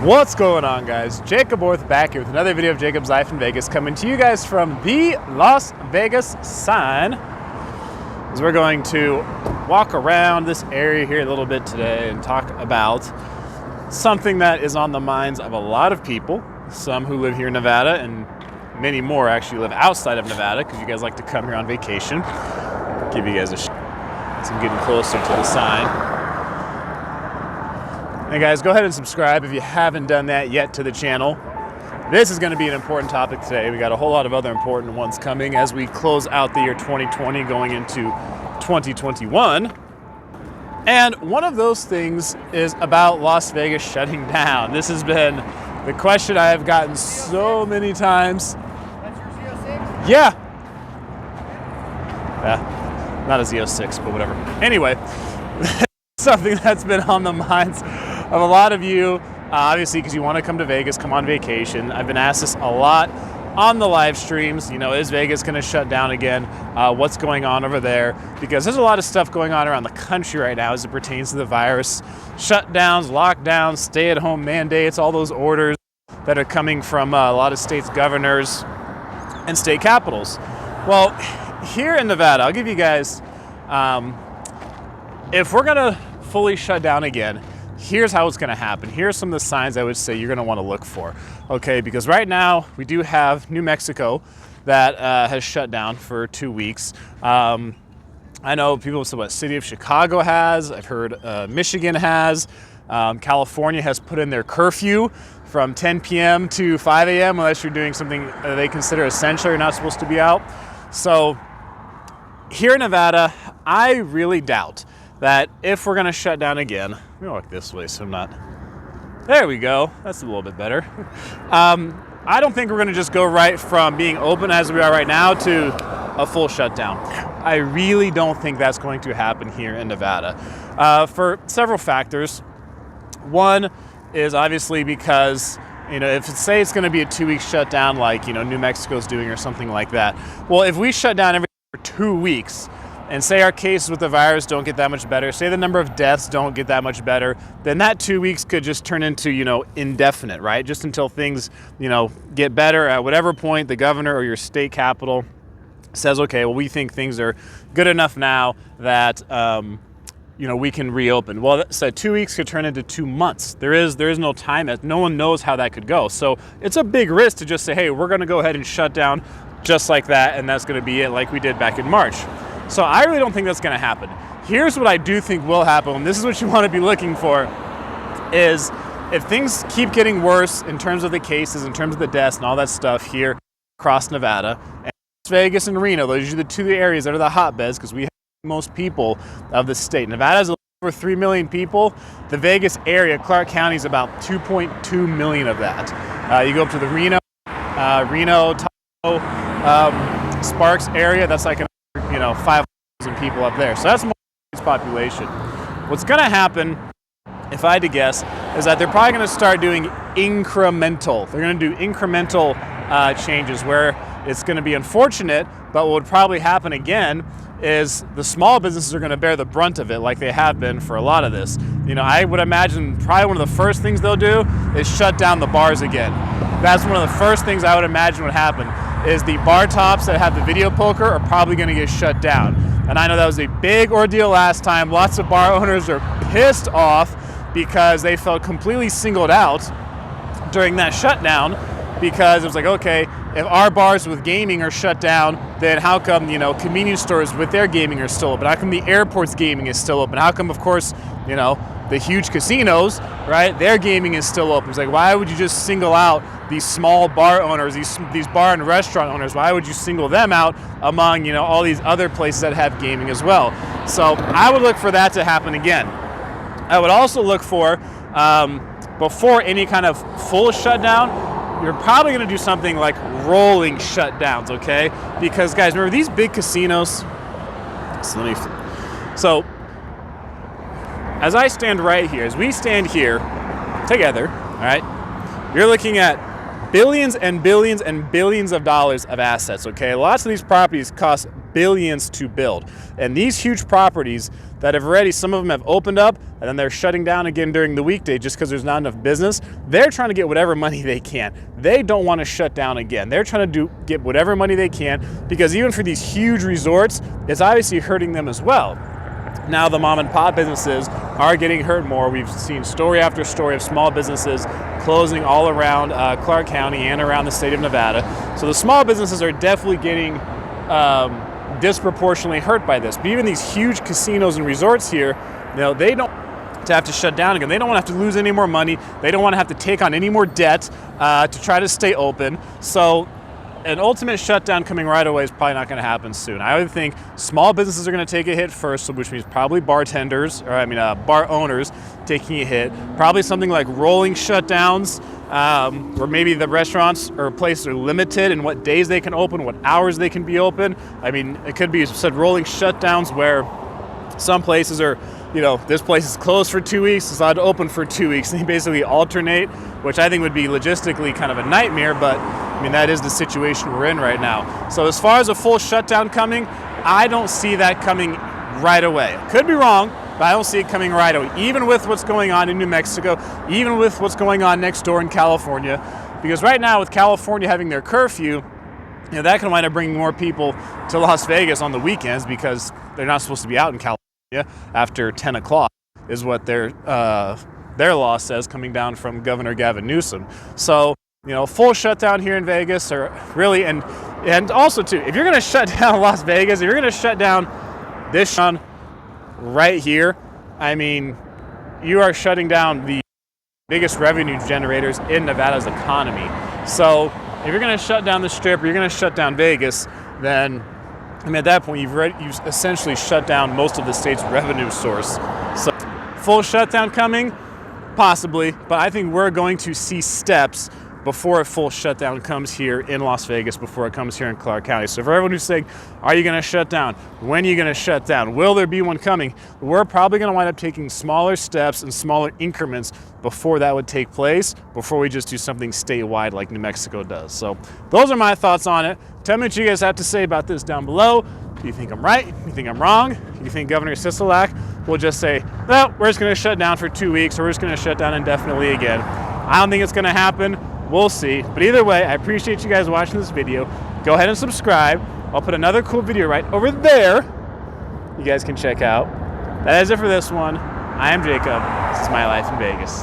What's going on, guys? Jacob Orth back here with another video of Jacob's Life in Vegas, coming to you guys from the Las Vegas sign. As we're going to walk around this area here a little bit today and talk about something that is on the minds of a lot of people, some who live here in Nevada, and many more actually live outside of Nevada because you guys like to come here on vacation. Give you guys a so I'm getting closer to the sign. Hey guys, go ahead and subscribe if you haven't done that yet to the channel. This is going to be an important topic today. We got a whole lot of other important ones coming as we close out the year 2020 going into 2021. And one of those things is about Las Vegas shutting down. This has been the question I have gotten so many times. That's your Z06? Yeah. Not a Z06, but whatever. Anyway, something that's been on the minds of a lot of you, obviously because you want to come to Vegas, come on vacation. I've been asked this a lot on the live streams. You know, is Vegas going to shut down again? What's going on over there? Because there's a lot of stuff going on around the country right now as it pertains to the virus. Shutdowns, lockdowns, stay-at-home mandates, all those orders that are coming from a lot of states' governors and state capitals. Well, here in Nevada, I'll give you guys, if we're going to fully shut down again, here's how it's going to happen. Here's some of the signs I would say you're going to want to look for, okay? Because right now we do have New Mexico that has shut down for 2 weeks. I know people say what city of Chicago has. I've heard Michigan has. California has put in their curfew from 10 p.m. to 5 a.m. unless you're doing something they consider essential. You're not supposed to be out. So here in Nevada, I really doubt that if we're going to shut down again, let me walk this way so I'm not, there we go, that's a little bit better. I don't think we're going to just go right from being open as we are right now to a full shutdown. I really don't think that's going to happen here in Nevada for several factors. One is obviously because, you know, if say it's going to be a 2-week shutdown like, you know, New Mexico's doing or something like that. Well, if we shut down everything for 2 weeks, and say our cases with the virus don't get that much better, say the number of deaths don't get that much better, then that 2 weeks could just turn into, you know, indefinite, right? Just until things, you know, get better. At whatever point the governor or your state capital says, okay, well, we think things are good enough now that, you know, we can reopen. Well, so 2 weeks could turn into 2 months. There is no time. No one knows how that could go. So it's a big risk to just say, hey, we're going to go ahead and shut down just like that, and that's going to be it, like we did back in March. So I really don't think that's going to happen. Here's what I do think will happen, and this is what you want to be looking for, is if things keep getting worse in terms of the cases, in terms of the deaths and all that stuff here across Nevada, and Las Vegas and Reno, those are the two areas that are the hotbeds because we have the most people of the state. Nevada is over 3 million people. The Vegas area, Clark County, is about 2.2 million of that. You go up to the Reno, Tahoe, Sparks area, that's like 5,000 people up there. So that's more population. What's going to happen, if I had to guess, is that they're probably going to start doing incremental. They're going to do incremental changes where it's going to be unfortunate, but what would probably happen again is the small businesses are going to bear the brunt of it like they have been for a lot of this. You know, I would imagine probably one of the first things they'll do is shut down the bars again. That's one of the first things I would imagine would happen is the bar tops that have the video poker are probably going to get shut down. And I know that was a big ordeal last time. Lots of bar owners are pissed off because they felt completely singled out during that shutdown because it was like, okay, if our bars with gaming are shut down, then how come, you know, convenience stores with their gaming are still open? How come the airport's gaming is still open? How come, of course, you know, the huge casinos, right, their gaming is still open? It's like, why would you just single out these small bar owners, these bar and restaurant owners? Why would you single them out among, you know, all these other places that have gaming as well? So I would look for that to happen again. I would also look for, before any kind of full shutdown, you're probably going to do something like rolling shutdowns, okay? Because guys, remember these big casinos. So as I stand right here, as we stand here together, all right, you're looking at billions and billions and billions of dollars of assets, okay? Lots of these properties cost billions to build. And these huge properties that have already, some of them have opened up and then they're shutting down again during the weekday just because there's not enough business. They're trying to get whatever money they can. They don't want to shut down again. They're trying to get whatever money they can, because even for these huge resorts, it's obviously hurting them as well. Now the mom and pop businesses are getting hurt more. We've seen story after story of small businesses closing all around Clark County and around the state of Nevada. So the small businesses are definitely getting disproportionately hurt by this. But even these huge casinos and resorts here, they don't to have to shut down again. They don't want to have to lose any more money. They don't want to have to take on any more debt to try to stay open. So an ultimate shutdown coming right away is probably not going to happen soon. I would think small businesses are going to take a hit first, which means probably bartenders, or bar owners taking a hit. Probably something like rolling shutdowns, where maybe the restaurants or places are limited in what days they can open, what hours they can be open. I mean, it could be said rolling shutdowns where some places are, this place is closed for 2 weeks, it's allowed to open for 2 weeks. They basically alternate, which I think would be logistically kind of a nightmare, but I mean, that is the situation we're in right now. So as far as a full shutdown coming, I don't see that coming right away. Could be wrong, but I don't see it coming right away, even with what's going on in New Mexico, even with what's going on next door in California. Because right now, with California having their curfew, that can wind up bringing more people to Las Vegas on the weekends, because they're not supposed to be out in California after 10 o'clock is what their law says, coming down from Governor Gavin Newsom. So, full shutdown here in Vegas, or really, and also too, if you're going to shut down Las Vegas, if you're going to shut down this town right here, I mean, you are shutting down the biggest revenue generators in Nevada's economy. So if you're going to shut down the Strip, or you're going to shut down Vegas, then at that point you've essentially shut down most of the state's revenue source. So full shutdown coming, possibly, but I think we're going to see steps before a full shutdown comes here in Las Vegas, before it comes here in Clark County. So for everyone who's saying, are you going to shut down? When are you going to shut down? Will there be one coming? We're probably going to wind up taking smaller steps and smaller increments before that would take place, before we just do something statewide like New Mexico does. So those are my thoughts on it. Tell me what you guys have to say about this down below. Do you think I'm right? Do you think I'm wrong? Do you think Governor Sisolak will just say, no, we're just going to shut down for 2 weeks, or we're just going to shut down indefinitely again? I don't think it's going to happen. We'll see. But either way, I appreciate you guys watching this video. Go ahead and subscribe. I'll put another cool video right over there you guys can check out. That is it for this one. I am Jacob. This is My Life in Vegas.